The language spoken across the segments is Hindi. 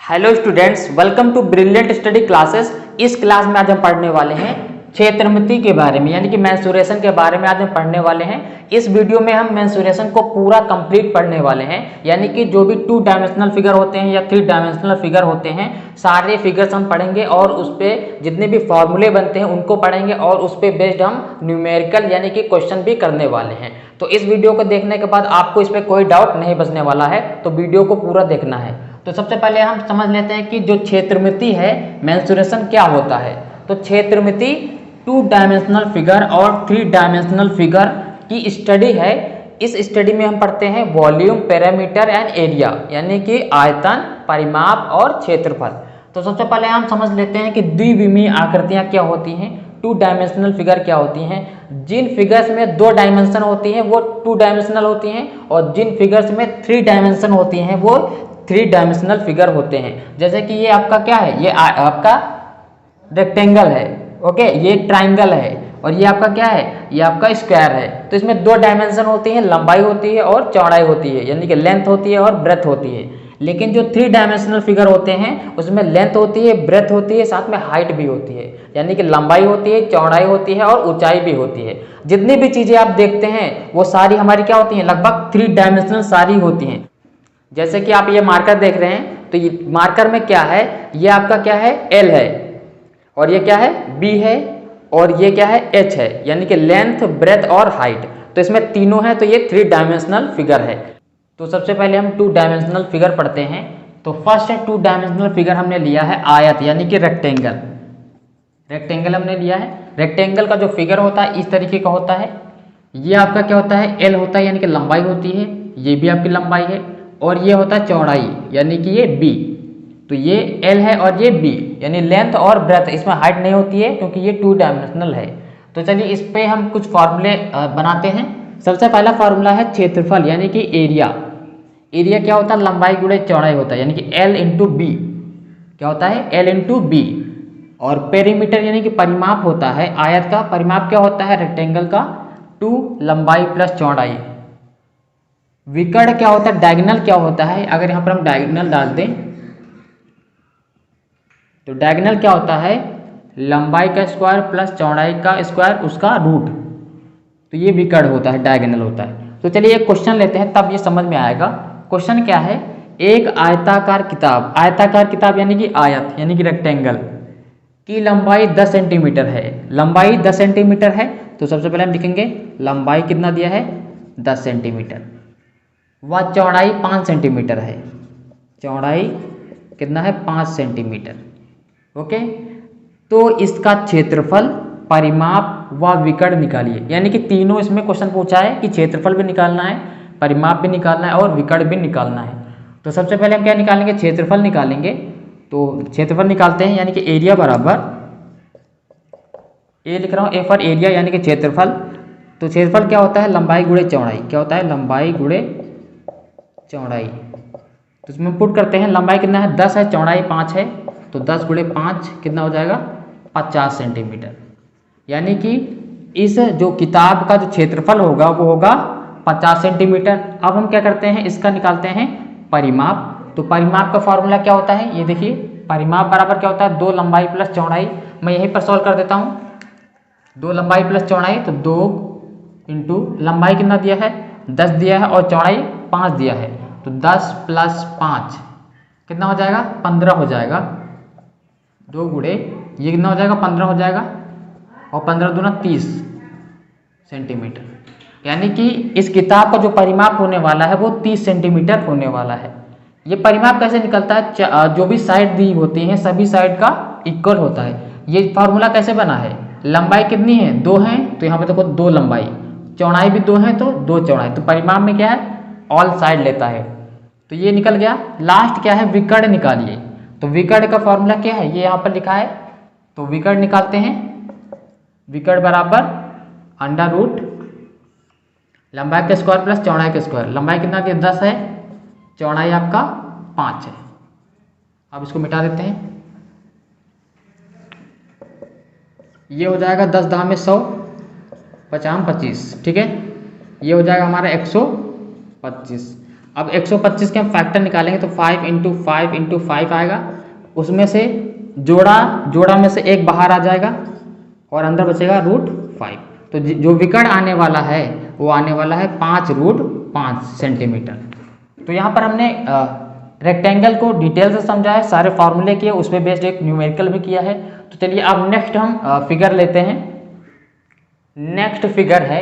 Hello students, welcome to brilliant study classes. इस क्लास में आज हम पढ़ने वाले हैं क्षेत्रमिति के बारे में, यानी कि मेंसुरेशन के बारे में आज हम पढ़ने वाले हैं। इस वीडियो में हम मेंसुरेशन को पूरा कंप्लीट पढ़ने वाले हैं, यानी कि जो भी 2 डायमेंशनल फिगर होते हैं या 3 डायमेंशनल फिगर होते हैं, सारे फिगर्स हम पढ़ेंगे और उस पर जितने भी फॉर्मूले बनते हैं उनको पढ़ेंगे और उस पर बेस्ड हम न्यूमेरिकल यानी कि क्वेश्चन भी करने वाले हैं। तो इस वीडियो को देखने के बाद आपको इस पर कोई डाउट नहीं बचने वाला है, तो वीडियो को पूरा देखना है। तो सबसे पहले हम समझ लेते हैं कि जो क्षेत्रमिति है, मेंसुरेशन क्या होता है। तो क्षेत्रमिति 2 डायमेंशनल फिगर और 3 डायमेंशनल फिगर की स्टडी है। इस स्टडी में हम पढ़ते हैं वॉल्यूम, पैरामीटर एंड एरिया, यानी कि आयतन, परिमाप और क्षेत्रफल। तो सबसे पहले हम समझ लेते हैं कि द्विविमीय आकृतियां क्या होती हैं, 2 डायमेंशनल फिगर क्या होती हैं। जिन फिगर्स में 2 डायमेंशन होती हैं वो 2 डायमेंशनल होती हैं, और जिन फिगर्स में 3 डायमेंशन होती हैं वो 3 डायमेंशनल फिगर होते हैं। जैसे कि ये आपका क्या है, ये आपका रेक्टेंगल है, ओके, ये ट्राइंगल है, और ये आपका क्या है, ये आपका स्क्वायर है। तो इसमें 2 डायमेंशन होती हैं, लंबाई होती है और चौड़ाई होती है, यानी कि लेंथ होती है और ब्रेथ होती है। लेकिन जो 3 डायमेंशनल फिगर होते हैं उसमें लेंथ होती है, ब्रेथ होती है, साथ में हाइट भी होती है, यानी कि लंबाई होती है, चौड़ाई होती है और ऊंचाई भी होती है। जितनी भी चीजें आप देखते हैं वो सारी हमारी क्या होती हैं, लगभग 3 डायमेंशनल सारी होती हैं। जैसे कि आप ये मार्कर देख रहे हैं, तो ये मार्कर में क्या है, ये आपका क्या है, L है, और ये क्या है, B है, और ये क्या है, H है, यानी कि लेंथ, ब्रेथ और हाइट। तो इसमें तीनों है, तो ये 3 डायमेंशनल फिगर है। तो सबसे पहले हम 2 डायमेंशनल फिगर पढ़ते हैं। तो फर्स्ट 2 डायमेंशनल फिगर हमने लिया है आयत, यानी कि रेक्टेंगल। रेक्टेंगल हमने लिया है। रेक्टेंगल का जो फिगर होता है इस तरीके का होता है। ये आपका क्या होता है, L होता है, यानी कि लंबाई होती है, ये भी आपकी लंबाई है, और ये होता है चौड़ाई, यानी कि ये B। तो ये L है और ये B, यानी लेंथ और ब्रेथ। इसमें हाइट नहीं होती है क्योंकि ये 2 डायमेंशनल है। तो चलिए इस पे हम कुछ फॉर्मूले बनाते हैं। सबसे पहला फॉर्मूला है क्षेत्रफल, यानी कि एरिया। एरिया क्या होता है, लंबाई गुणे चौड़ाई होता है, यानी कि L इंटू B। क्या होता है, L इंटू B। और पेरीमीटर यानी कि परिमाप होता है, आयत का परिमाप क्या होता है, रेक्टेंगल का 2 लंबाई प्लस चौड़ाई। विकर्ण क्या होता है, डायगोनल क्या होता है, अगर यहाँ पर हम डायगोनल डाल दें तो डायगोनल क्या होता है, लंबाई का स्क्वायर प्लस चौड़ाई का स्क्वायर उसका रूट। तो ये विकर्ण होता है, डायगोनल होता है। तो चलिए एक क्वेश्चन लेते हैं, तब ये समझ में आएगा। क्वेश्चन क्या है, एक आयताकार किताब, आयताकार किताब यानी कि आयत, यानी कि रेक्टेंगल की लंबाई 10 सेंटीमीटर है। लंबाई 10 सेंटीमीटर है, तो सबसे पहले हम लिखेंगे लंबाई कितना दिया है, 10 सेंटीमीटर, व चौड़ाई 5 सेंटीमीटर है। चौड़ाई कितना है, 5 सेंटीमीटर, ओके। तो इसका क्षेत्रफल, परिमाप व विकर्ण निकालिए, यानी कि तीनों इसमें क्वेश्चन पूछा है कि क्षेत्रफल भी निकालना है, परिमाप भी निकालना है और विकर्ण भी निकालना है। तो सबसे पहले हम क्या निकालेंगे, क्षेत्रफल निकालेंगे। तो क्षेत्रफल निकालते हैं, यानी कि एरिया बराबर, ए लिख रहा हूँ, ए फॉर एरिया, यानी कि क्षेत्रफल। तो क्षेत्रफल क्या होता है, लंबाई गुणे चौड़ाई। क्या होता है, लंबाई गुणे चौड़ाई। तो इसमें पुट करते हैं, लंबाई कितना है, 10 है, चौड़ाई 5 है, तो 10 गुणे 5 कितना हो जाएगा, 50 सेंटीमीटर। यानी कि इस जो किताब का जो क्षेत्रफल होगा वो होगा 50 सेंटीमीटर। अब हम क्या करते हैं, इसका निकालते हैं परिमाप। तो परिमाप का फॉर्मूला क्या होता है, ये देखिए, परिमाप बराबर क्या होता है, 2 लंबाई प्लस चौड़ाई। मैं यहीं पर सॉल्व कर देता हूँ, 2 लंबाई प्लस चौड़ाई, तो 2 इंटू लंबाई कितना दिया है, 10 दिया है, और चौड़ाई 5 दिया है, तो 10 प्लस 5 कितना हो जाएगा, 15 हो जाएगा। 2 गुणे ये कितना हो जाएगा, 15 हो जाएगा, और 15 दूना 30 सेंटीमीटर। यानी कि इस किताब का जो परिमाप होने वाला है वो 30 सेंटीमीटर होने वाला है। ये परिमाप कैसे निकलता है, जो भी साइड दी होती हैं सभी साइड का इक्वल होता है। ये फार्मूला कैसे बना है, लंबाई कितनी है, 2 है, तो यहाँ पे देखो 2 लंबाई, चौड़ाई भी 2 है तो 2 चौड़ाई। तो परिमाप में क्या है, ऑल साइड लेता है, तो ये निकल गया। लास्ट क्या है, विकर्ण निकालिए। तो विकर्ण का फॉर्मूला क्या है, ये यहाँ पर लिखा है। तो विकर्ण निकालते हैं, विकर्ण बराबर अंडर रूट लंबाई का स्क्वायर प्लस चौड़ाई का स्क्वायर। लंबाई कितना दिया, 10 है, चौड़ाई आपका 5 है। अब इसको मिटा देते हैं, ये हो जाएगा 10 दाम में 100, 50 25, ठीक है, ये हो जाएगा हमारा 125। अब 125 के हम फैक्टर निकालेंगे तो 5 इंटू 5 इंटू 5 आएगा, उसमें से जोड़ा में से एक बाहर आ जाएगा और अंदर बचेगा √5। तो जो विकर्ण आने वाला है वो आने वाला है 5√5 सेंटीमीटर। तो यहाँ पर हमने रेक्टेंगल को डिटेल से समझा है, सारे फॉर्मूले किए, उस पर बेस्ड एक न्यूमेरिकल भी किया है। तो चलिए अब नेक्स्ट हम फिगर लेते हैं। नेक्स्ट फिगर है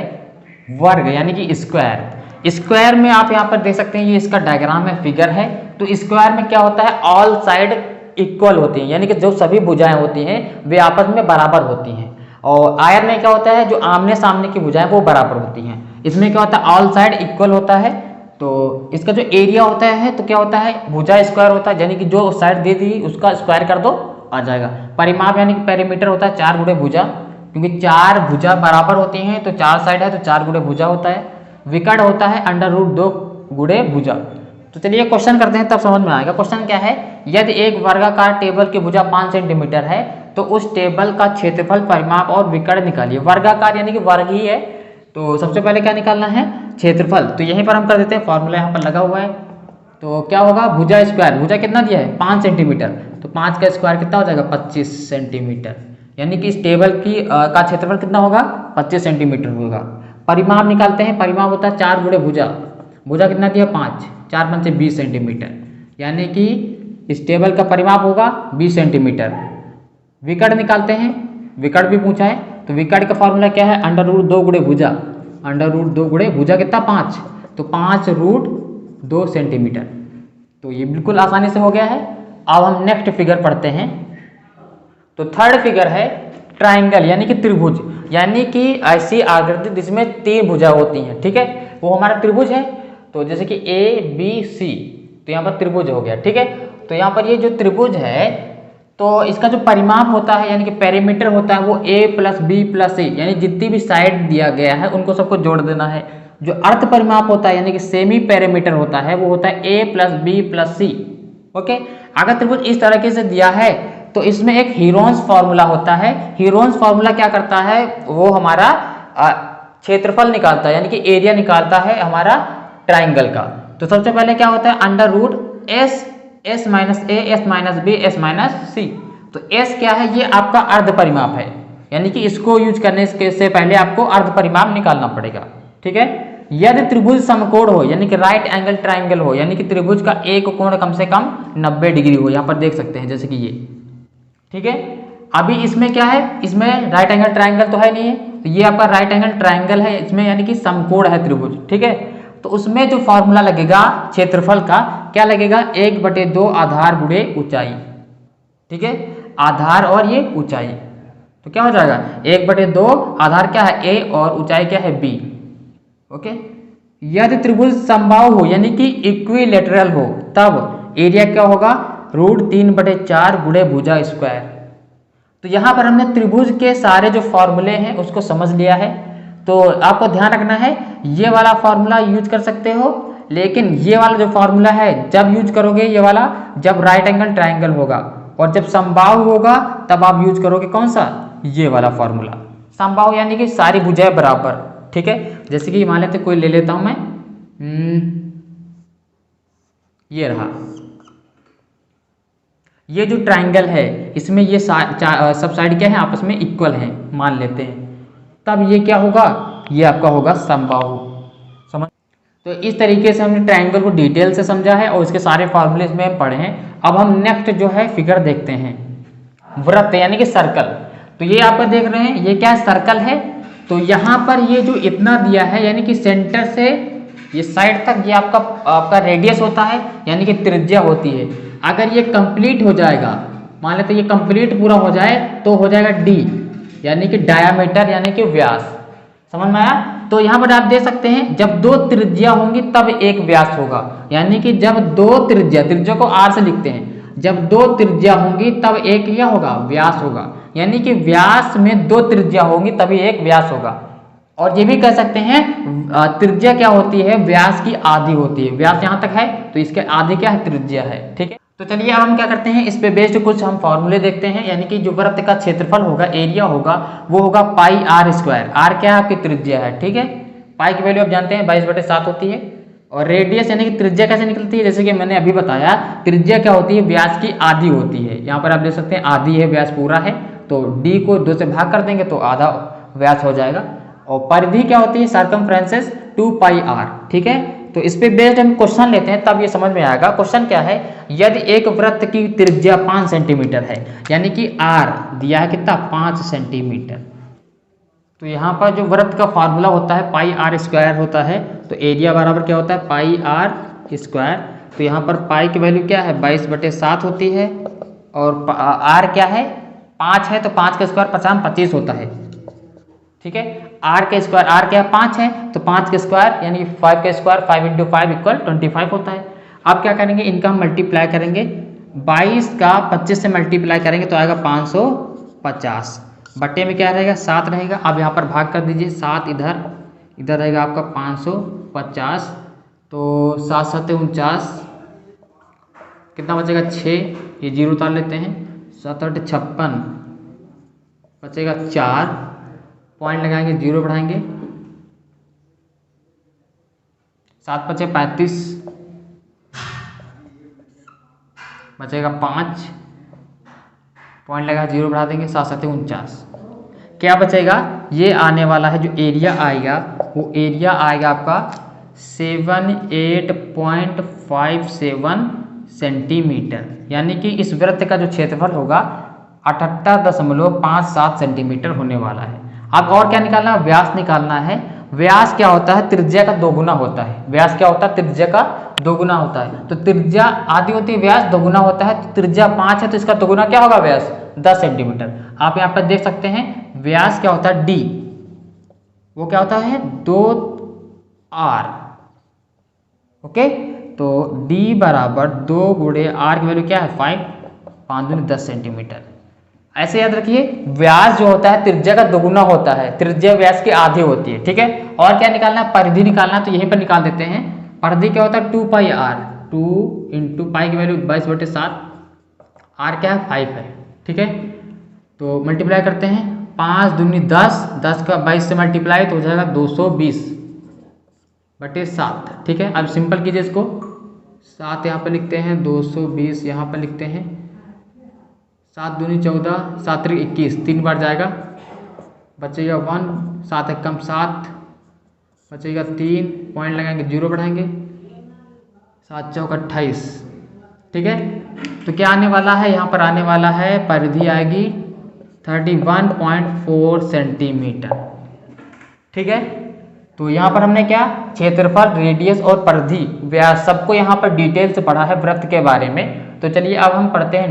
वर्ग यानी कि स्क्वायर। स्क्वायर में आप यहाँ पर देख सकते हैं, ये इसका डायग्राम है, फिगर है। तो स्क्वायर में क्या होता है, ऑल साइड इक्वल होती हैं, यानी कि जो सभी भुजाएं होती हैं वे आपस में बराबर होती हैं। और आयर में क्या होता है, जो आमने सामने की भुजाएं वो बराबर होती हैं। इसमें क्या होता है, ऑल साइड इक्वल होता है। तो इसका जो एरिया होता है तो क्या होता है, भुजा स्क्वायर होता है, यानी कि जो साइड दे दी उसका स्क्वायर कर दो आ जाएगा। परिमाप यानी कि पेरीमीटर होता है 4 गुणे भुजा, क्योंकि 4 भुजा बराबर होती हैं तो 4 साइड है तो 4 गुणे भुजा होता है। विकर्ण होता है √2 गुणे भुजा। तो चलिए क्वेश्चन करते हैं, तब समझ में आएगा। क्वेश्चन क्या है, यदि एक वर्गाकार टेबल की भुजा 5 सेंटीमीटर है तो उस टेबल का क्षेत्रफल, परिमाप और विकर्ण निकालिए। वर्गाकार यानी कि वर्ग ही है, तो सबसे पहले क्या निकालना है, क्षेत्रफल। तो यहीं पर हम कर देते हैं, फॉर्मूला यहाँ पर लगा हुआ है। तो क्या होगा, भुजा स्क्वायर, भुजा कितना दिया है 5 सेंटीमीटर, तो 5 का स्क्वायर कितना हो जाएगा 25 सेंटीमीटर, यानी कि इस टेबल की का क्षेत्रफल कितना होगा 25 सेंटीमीटर होगा। परिमाप निकालते हैं, परिमाप होता है 4 गुणे भुजा, भुजा कितना दिया 5, 4 5 से 20 सेंटीमीटर, यानी कि इस टेबल का परिमाप होगा 20 सेंटीमीटर। विकर्ण निकालते हैं, विकर्ण भी पूछा है, तो विकर्ण का फॉर्मूला क्या है, √2 गुणे भुजा, √2 गुणे भुजा कितना 5, तो 5√2 सेंटीमीटर। तो ये बिल्कुल आसानी से हो गया है। अब हम नेक्स्ट फिगर पढ़ते हैं। तो थर्ड फिगर है ट्राइंगल यानी कि त्रिभुज, यानी कि ऐसी आकृति जिसमें 3 भुजा होती हैं, ठीक है, वो हमारा त्रिभुज है। तो जैसे कि ABC, तो यहाँ पर त्रिभुज हो गया, ठीक है। तो यहाँ पर ये जो त्रिभुज है तो इसका जो परिमाप होता है यानी कि पेरीमीटर होता है वो A + B + C, यानी जितनी भी साइड दिया गया है उनको सबको जोड़ देना है। जो अर्ध परिमाप होता है यानी कि सेमी पेरीमीटर होता है वो होता है A + B + C। ओके, अगर त्रिभुज इस तरीके से दिया है तो इसमें एक हीरोन्स फॉर्मूला होता है। हीरोन्स फॉर्मूला क्या करता है, वो हमारा क्षेत्रफल निकालता है, यानी कि एरिया निकालता है हमारा ट्राइंगल का। तो सबसे पहले क्या होता है, √S S - A S - B S - C। तो S क्या है, ये आपका अर्ध परिमाप है, यानी कि इसको यूज करने से पहले आपको अर्ध परिमाप निकालना पड़ेगा, ठीक है। यदि त्रिभुज समकोण हो यानी कि राइट एंगल ट्राइंगल हो, यानी कि त्रिभुज का एक कोण कम से कम 90 डिग्री हो, यहाँ पर देख सकते हैं जैसे कि ये, ठीक है। अभी इसमें क्या है, इसमें राइट एंगल ट्राइंगल तो है नहीं है, तो ये आपका राइट एंगल ट्राइंगल है, इसमें यानी कि समकोण है त्रिभुज, ठीक है। तो उसमें जो फॉर्मूला लगेगा क्षेत्रफल का, क्या लगेगा, 1/2 आधार गुणे ऊंचाई, ठीक है, आधार और ये ऊंचाई। तो क्या हो जाएगा 1/2, आधार क्या है A और ऊंचाई क्या है B। ओके, यदि त्रिभुज समबाहु हो यानी कि इक्विलेटरल हो तब एरिया क्या होगा, √3/4 गुणे भुजा स्क्वायर। तो यहाँ पर हमने त्रिभुज के सारे जो फॉर्मूले हैं उसको समझ लिया है। तो आपको ध्यान रखना है, ये वाला फॉर्मूला यूज कर सकते हो, लेकिन ये वाला जो फॉर्मूला है जब यूज करोगे ये वाला जब राइट एंगल ट्राइंगल होगा, और जब समबाहु होगा तब आप यूज करोगे कौन सा, ये वाला फॉर्मूला। समबाहु यानी कि सारी भुजाएं बराबर, ठीक है। जैसे कि मान लेते कोई ले लेता हूं मैं, ये रहा, ये जो ट्राइंगल है इसमें ये सब साइड क्या है आपस में इक्वल है मान लेते हैं, तब ये क्या होगा, ये आपका होगा समबाहु। समझ। तो इस तरीके से हमने ट्राइंगल को डिटेल से समझा है और इसके सारे फॉर्मूले इसमें हम पढ़े हैं। अब हम नेक्स्ट जो है फिगर देखते हैं, वृत्त यानी कि सर्कल। तो ये आप देख रहे हैं ये क्या है, सर्कल है। तो यहाँ पर ये जो इतना दिया है यानी कि सेंटर से ये साइड तक ये आपका रेडियस होता है, यानी कि त्रिज्या होती है। अगर ये कंप्लीट हो जाएगा, मान लेते ये कंप्लीट पूरा हो जाए तो हो जाएगा D, यानी कि डायामीटर यानी कि व्यास। समझ में आया। तो यहाँ पर आप देख सकते हैं जब 2 त्रिज्या होंगी तब एक व्यास होगा, यानी कि जब 2 त्रिज्या को R से लिखते हैं, जब 2 त्रिज्या होंगी तब एक क्या होगा, व्यास होगा, यानी कि व्यास में 2 त्रिज्या होंगी तभी एक व्यास होगा। और ये भी कह सकते हैं त्रिज्या क्या होती है, व्यास की आधी होती है। व्यास यहाँ तक है तो इसके आधे क्या है, त्रिज्या है, ठीक है। तो चलिए अब हम क्या करते हैं, इस पे बेस्ड कुछ हम फॉर्मूले देखते हैं। यानी कि जो वृत्त का क्षेत्रफल होगा, एरिया होगा, वो होगा πr²। r क्या है, आपकी त्रिज्या है, ठीक है। पाई की वैल्यू आप जानते हैं 22/7 होती है, और रेडियस यानी कि त्रिज्या कैसे निकलती है, जैसे कि मैंने अभी बताया, त्रिज्या क्या होती है, व्यास की आधी होती है। यहाँ पर आप देख सकते हैं आधी है, व्यास पूरा है, तो d को 2 से भाग कर देंगे तो आधा व्यास हो जाएगा। और परिधि क्या होती है, सर्कमफ्रेंसेस 2 पाई r। ठीक है, तो इस पे बेस्ड हम क्वेश्चन लेते हैं तब ये समझ में आएगा। क्वेश्चन क्या है, यदि एक वृत्त की त्रिज्या 5 सेंटीमीटर है, यानी कि r दिया है कितना, 5 सेंटीमीटर, तो यहाँ पर जो वृत्त का फार्मूला होता है पाई r स्क्वायर होता है, तो एरिया बराबर क्या होता है, पाई r स्क्वायर। तो यहाँ पर पाई की वैल्यू क्या है, 22/7 होती है, और r क्या है, 5 है, तो 5 का स्क्वायर 25 होता है। ठीक है, r का स्क्वायर, r क्या है, 5 है, तो 5 का स्क्वायर यानी 5 का स्क्वायर 5 × 5 = 25 होता है। अब क्या करेंगे, इनका हम मल्टीप्लाई करेंगे, 22 का 25 से मल्टीप्लाई करेंगे तो आएगा 550, बटे में क्या रहेगा, 7 रहेगा। अब यहाँ पर भाग कर दीजिए, 7 इधर, इधर रहेगा आपका 550, तो 7 × 7 = 49, कितना बचेगा, 6, ये जीरो उतार लेते हैं, 7 × 8 = 56, बचेगा 4, पॉइंट लगाएंगे, जीरो बढ़ाएंगे, 7 × 5 = 35, बचेगा 5, पॉइंट लगा, जीरो बढ़ा देंगे, 7 × 7 = 49, क्या बचेगा, ये आने वाला है जो एरिया आएगा, वो एरिया आएगा आपका 78.57 सेंटीमीटर, यानी कि इस वृत्त का जो क्षेत्रफल होगा 78.57 सेंटीमीटर होने वाला है। अब और क्या निकालना है, व्यास निकालना है। व्यास क्या होता है, त्रिज्या का दोगुना होता है। व्यास क्या होता है, त्रिज्या का दोगुना होता है। तो त्रिज्या आधी होती है, व्यास दोगुना होता है। तो त्रिज्या 5 है, तो इसका दोगुना क्या होगा, व्यास 10 सेंटीमीटर। आप यहाँ पर देख सकते हैं व्यास क्या होता है, d, वो क्या होता है, 2r। ओके, तो d बराबर 2 × r की वैल्यू क्या है, 5, 5 दूनी 10 सेंटीमीटर। ऐसे याद रखिए, व्यास जो होता है त्रिज्या का दोगुना होता है, त्रिज्या व्यास की आधी होती है। ठीक है, और क्या निकालना है, परिधि निकालना है, तो यहीं पर निकाल देते हैं। परिधि क्या होता है, 2 पाई r, 2 × पाई की वैल्यू 22/7, r क्या है, 5 है। ठीक है, तो मल्टीप्लाई करते हैं, 5 दूनी 10, 10 का 22 से मल्टीप्लाई तो हो जाएगा 220/7। ठीक है, अब सिंपल कीजिए इसको, 7 यहाँ पर लिखते हैं, 220 यहाँ पर लिखते हैं, 7 दूनी 14, 7 × 21, 3 बार जाएगा, बचेगा 1, 7 × 1 = 7, बचेगा 3, पॉइंट लगाएंगे, जीरो बढ़ाएंगे, 7 × 4 = 28। ठीक है, तो क्या आने वाला है, यहाँ पर आने वाला है, परिधि आएगी 31.4 सेंटीमीटर। ठीक है, तो यहाँ पर हमने क्या, क्षेत्रफल, रेडियस और परिधि, व्यास सबको यहाँ पर डिटेल से पढ़ा है वृत्त के बारे में। तो चलिए अब हम पढ़ते हैं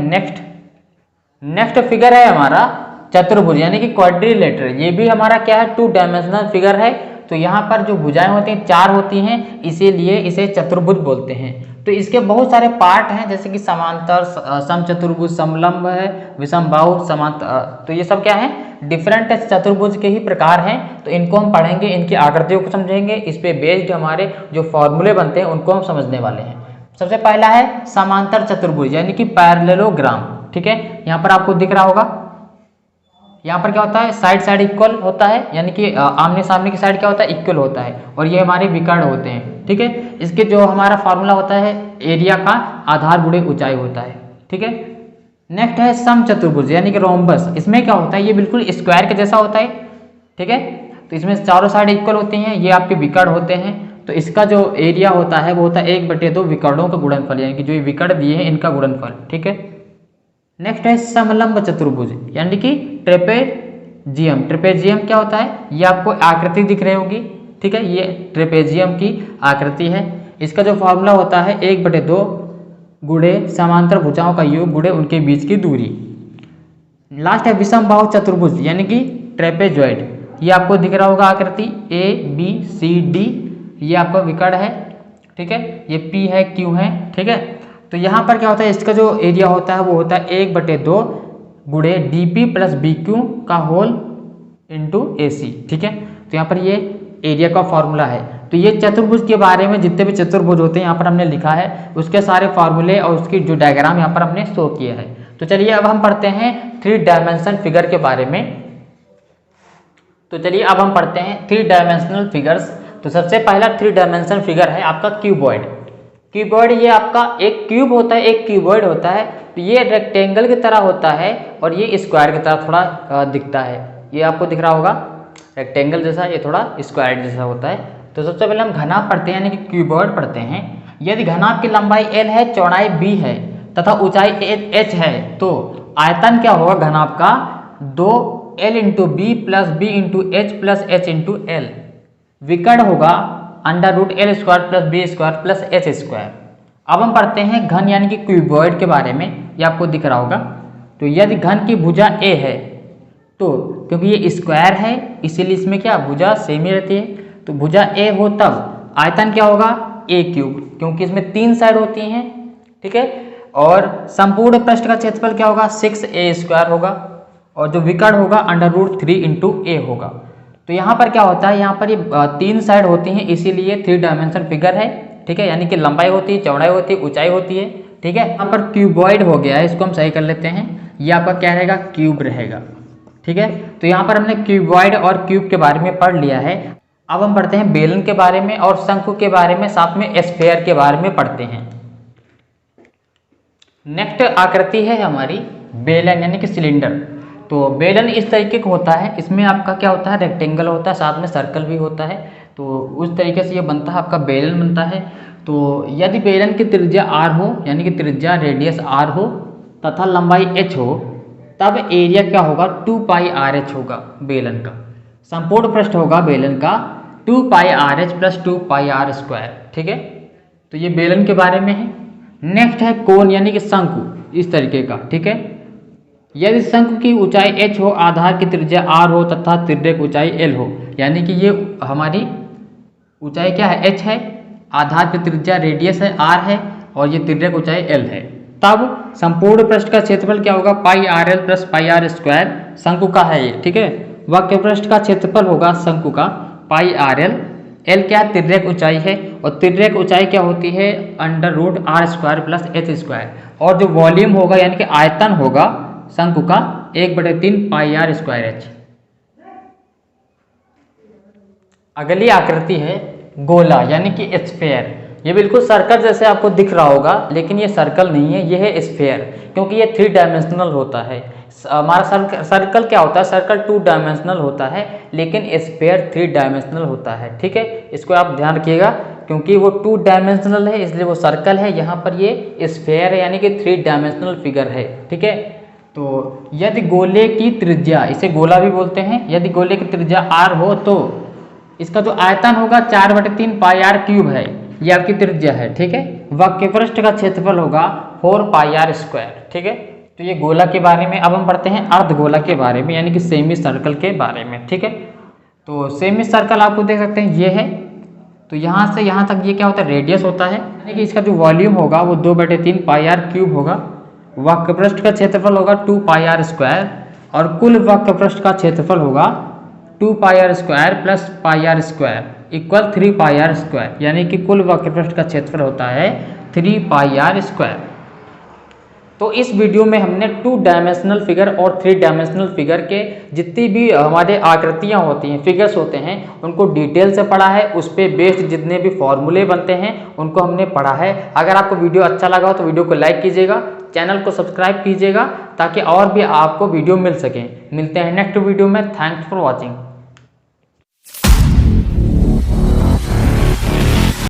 नेक्स्ट फिगर है हमारा चतुर्भुज, यानी कि क्वाड्रिलेटरल। ये भी हमारा क्या है, 2 डायमेंशनल फिगर है। तो यहाँ पर जो भुजाएं होती हैं 4 होती हैं, इसीलिए इसे चतुर्भुज बोलते हैं। तो इसके बहुत सारे पार्ट हैं, जैसे कि समांतर, समचतुर्भुज, समलंब है, विषमबाहु, समांतर, तो ये सब क्या है, डिफरेंट चतुर्भुज के ही प्रकार हैं। तो इनको हम पढ़ेंगे, इनकी आकृतियों को समझेंगे, इस पे बेस्ड हमारे जो फॉर्मूले बनते हैं उनको हम समझने वाले हैं। सबसे पहला है समांतर चतुर्भुज, यानी कि पैरेललोग्राम। ठीक है, यहाँ पर आपको दिख रहा होगा, यहाँ पर क्या होता है, साइड इक्वल होता है, यानी कि आमने सामने की साइड क्या होता है, इक्वल होता है, और ये हमारे विकर्ण होते हैं। ठीक है, इसके जो हमारा फार्मूला होता है, एरिया का आधार गुणे ऊंचाई होता है। ठीक है, नेक्स्ट है समचतुर्भुज, यानी कि रोम्बस। इसमें क्या होता है, ये बिल्कुल स्क्वायर के जैसा होता है। ठीक है, तो इसमें चारों साइड इक्वल होती हैं, ये आपके विकर्ण होते हैं। तो इसका जो एरिया होता है वो होता है 1/2 विकर्णों का गुणनफल, यानी कि जो ये विकर्ण दिए हैं इनका गुणनफल। ठीक है, नेक्स्ट है समलंब चतुर्भुज, यानी कि ट्रेपेजियम। ट्रेपेजियम क्या होता है, ये आपको आकृति दिख रही होगी। ठीक है, ये ट्रेपेजियम की आकृति है। इसका जो फॉर्मूला होता है 1/2 गुणे समांतर भुजाओं का योग गुणे उनके बीच की दूरी। लास्ट है विषमबाहु चतुर्भुज, यानी कि ट्रेपेजॉइड। ये आपको दिख रहा होगा आकृति ABCD, ये आपका विकर्ण है। ठीक है, ये P है, Q है। ठीक है, तो यहाँ पर क्या होता है, इसका जो एरिया होता है वो होता है 1/2 गुणे DP + BQ का होल इंटू AC। ठीक है, तो यहाँ पर ये एरिया का फॉर्मूला है। तो ये चतुर्भुज के बारे में जितने भी चतुर्भुज होते हैं यहाँ पर हमने लिखा है, उसके सारे फॉर्मूले और उसकी जो डायग्राम यहाँ पर हमने शो किया है। तो चलिए अब हम पढ़ते हैं 3 डायमेंशन फिगर के बारे में। तो चलिए अब हम पढ़ते हैं 3 डायमेंशनल फिगर्स। तो सबसे पहला 3 डायमेंशन फिगर है आपका क्यूबॉइड। क्यूबॉइड ये आपका एक क्यूब होता है, एक क्यूबॉइड होता है। तो ये रेक्टेंगल की तरह होता है और ये स्क्वायर की तरह थोड़ा दिखता है। ये आपको दिख रहा होगा रेक्टेंगल जैसा, ये थोड़ा स्क्वायर जैसा होता है। तो सबसे पहले हम घनाभ पढ़ते हैं, यानी कि क्यूबॉइड पढ़ते हैं। यदि घनाभ की लंबाई l है, चौड़ाई b है तथा ऊंचाई h है, तो आयतन क्या होगा घनाभ का 2l into b plus b into h plus h into l. विकर्ण होगा √l square plus b square plus h square. अब हम पढ़ते हैं घन यानी कि क्यूबॉइड के बारे में। ये आपको दिख रहा होगा। तो यदि घन की भुजा a है, तो क्योंकि ये स्क्वायर है इसीलिए इसमें क्या भुजा सेम ही रहती है, तो भुजा a हो तब आयतन क्या होगा a क्यूब, क्योंकि इसमें 3 साइड होती हैं, ठीक है। और संपूर्ण पृष्ठ का क्षेत्रफल क्या होगा 6a स्क्वायर होगा, और जो विकर्ण होगा √3 इंटू a होगा। तो यहाँ पर क्या होता है, यहाँ पर ये 3 साइड होती हैं इसीलिए 3 डायमेंशन फिगर है, ठीक है। यानी कि लंबाई होती है, चौड़ाई होती है, ऊंचाई होती है, ठीक है। यहाँ पर क्यूबॉइड हो गया है, इसको हम सही कर लेते हैं। ये आपका क्या रहेगा क्यूब रहेगा, ठीक है। तो यहाँ पर हमने क्यूबॉइड और क्यूब के बारे में पढ़ लिया है। अब हम पढ़ते हैं बेलन के बारे में और शंकु के बारे में, साथ में स्फीयर के बारे में पढ़ते हैं। नेक्स्ट आकृति है हमारी बेलन यानी कि सिलेंडर। तो बेलन इस तरीके का होता है, इसमें आपका क्या होता है रेक्टेंगल होता है, साथ में सर्कल भी होता है। तो उस तरीके से ये बनता है, आपका बेलन बनता है। तो यदि बेलन की त्रिज्या r हो, यानी कि त्रिज्या रेडियस r हो तथा लंबाई h हो, तब एरिया क्या होगा 2πRh होगा बेलन का। संपूर्ण पृष्ठ होगा बेलन का 2πRh प्लस 2πr स्क्वायर, ठीक है। तो ये बेलन के बारे में है। नेक्स्ट है कोन यानी कि शंकु, इस तरीके का, ठीक है। यदि शंकु की ऊंचाई h हो, आधार की त्रिज्या r हो तथा तिर्यक ऊंचाई l हो, यानी कि ये हमारी ऊंचाई क्या है h है, आधार की त्रिज्या रेडियस है r है, और ये तिर्यक ऊंचाई l है, तब संपूर्ण पृष्ठ का क्षेत्रफल क्या होगा πRl प्लस πr स्क्वायर। शंकु का है ये, ठीक है। वक्र पृष्ठ का क्षेत्रफल होगा शंकु का πRl। l क्या तिर्यक ऊंचाई है, और तिर्यक ऊंचाई क्या होती है √r square plus h square. और जो वॉल्यूम होगा यानी कि आयतन होगा शंकु का 1/3 πr स्क्वायर h। अगली आकृति है गोला यानी कि स्फीयर। ये बिल्कुल सर्कल जैसे आपको दिख रहा होगा, लेकिन ये सर्कल नहीं है, ये है स्फीयर, क्योंकि ये 3 डायमेंशनल होता है। हमारा सर्कल क्या होता है, सर्कल 2 डायमेंशनल होता है, लेकिन स्फीयर 3 डायमेंशनल होता है, ठीक है। इसको आप ध्यान रखिएगा, क्योंकि वो 2 डायमेंशनल है इसलिए वो सर्कल है, यहाँ पर ये स्फीयर है यानी कि 3 डायमेंशनल फिगर है, ठीक है। तो यदि गोले की त्रिज्या, इसे गोला भी बोलते हैं, यदि गोले की त्रिज्या r हो तो इसका जो आयतन होगा 4/3 πr क्यूब है, ये आपकी त्रिज्या है, ठीक है। वक्र पृष्ठ का क्षेत्रफल होगा 4 πr स्क्वायर, ठीक है। तो ये गोला के बारे में। अब हम पढ़ते हैं अर्धगोला के बारे में, यानी कि सेमी सर्कल के बारे में, ठीक है। तो सेमी सर्कल आपको देख सकते हैं ये है। तो यहाँ से यहाँ तक ये क्या होता है रेडियस होता है, यानी कि इसका जो वॉल्यूम होगा वो 2/3 πr क्यूब होगा। वक्र पृष्ठ का क्षेत्रफल होगा 2 πr स्क्वायर, और कुल वक्र पृष्ठ का क्षेत्रफल होगा 2 πr square plus πr square equal 3 πr square, यानी कि कुल वक्र पृष्ठ का क्षेत्रफल होता है 3 πr स्क्वायर। तो इस वीडियो में हमने 2 डायमेंशनल फिगर और 3 डायमेंशनल फिगर के जितनी भी हमारे आकृतियां होती हैं, फिगर्स होते हैं, उनको डिटेल से पढ़ा है। उस पर बेस्ड जितने भी फॉर्मूले बनते हैं उनको हमने पढ़ा है। अगर आपको वीडियो अच्छा लगा हो तो वीडियो को लाइक कीजिएगा, चैनल को सब्सक्राइब कीजिएगा, ताकि और भी आपको वीडियो मिल सके। मिलते हैं नेक्स्ट वीडियो में। Thanks for watching.